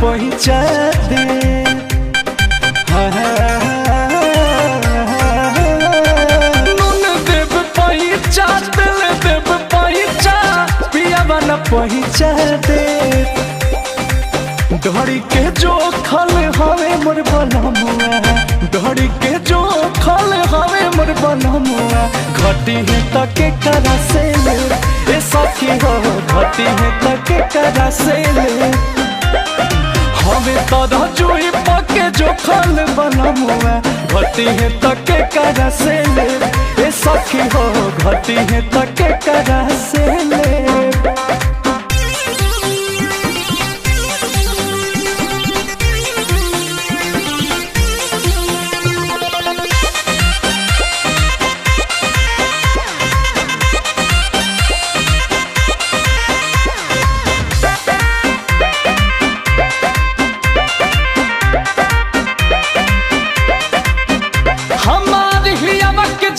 पहुँचा दे। नून देव पहुँचा, दिल देव पहुँचा, पियावा न पहुँचा दे। डोरी के जो खल हवे मोर बनमुआ, डोरी के जो खल हवे मोर बनमुआ। घटी है तके करा से ले ए सखी हो, घटी है तके करा से ले। हमें तोरा जुई पके जो खल बनमुआ। घटी है तके करा से ले ए सखी हो, घटी है तके करा से ले।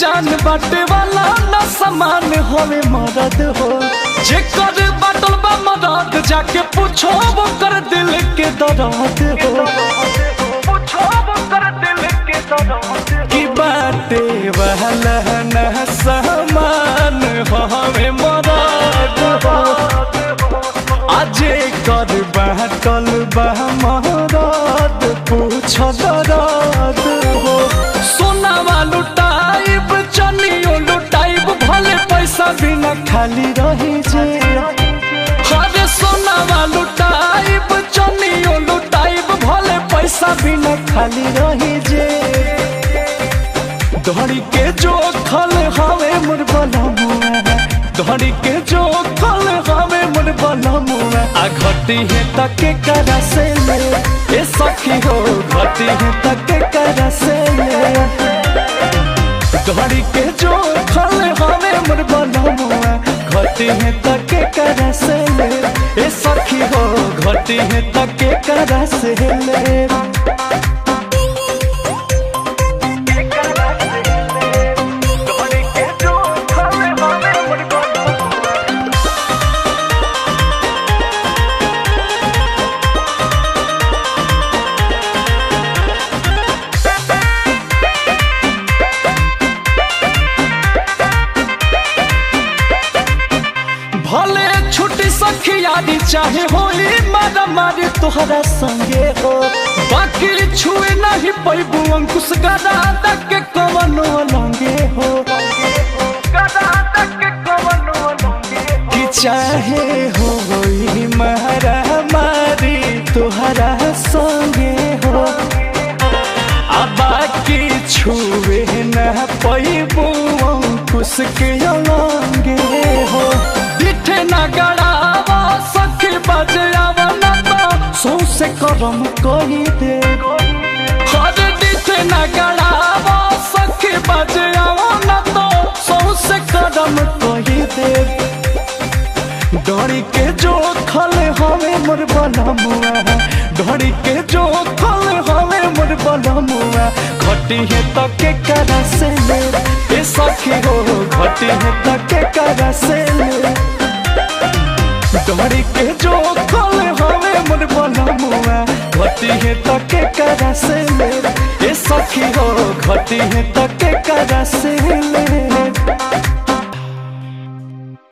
जान बाटे वाला न समान होवे मदद हो, जे कर बाटल बा मदद जाके पूछो वो कर दिल के दर्द हो। पूछो वो कर दिल के दर्द की बाटे वाला न समान होवे मदद हो। आजे कर बाटल बा मदद पूछो दर्द हो। सोना वालू चनियो लुटाइब भले पैसा बिना खाली रही जे। हरे सोनावा लुटाइब चनियो लुटाइब भले पैसा बिना खाली रही जे। धड़ी के जो खल हवे मोर बनमुआ, धड़ी के जो खल हवे मोर बनमुआ। आ घटी है तके करा से ले ए सखी हो, घटी है तके करा से ले। धड़ी के जो खल हवे मोर बनमुआ। घटी है तके करा से ले ए सखी हो, घटी है तके करा से ले। भले छुट्टी सखियारी चाहे होई मारा मारी तोहरा संगे हो। बाकी छुए नहीं पैबू अंकुश गदा तक के कवनो लंगे हो। कि चाहे होई मारा मारी तोहरा संगे हो। आ बाकी छुए न पैबू अंकुश के लंगे हो। न गड़ावा सखी बजावा न तो सौसे करम कही दे। हर दिथे न गड़ावा सखी बजावा न तो सौसे करम कही दे। डोरी के जो खल हवे मोर बनमुआ, डोरी के जो खल हवे मोर बनमुआ। घटी है तके करा से ले ए सखी हो, घटी है तके करा से ले। डोरी के जो खल हवे मोर बनमुआ। घटी है तके करा से ले ए सखी हो, घटी है तके करा से ले।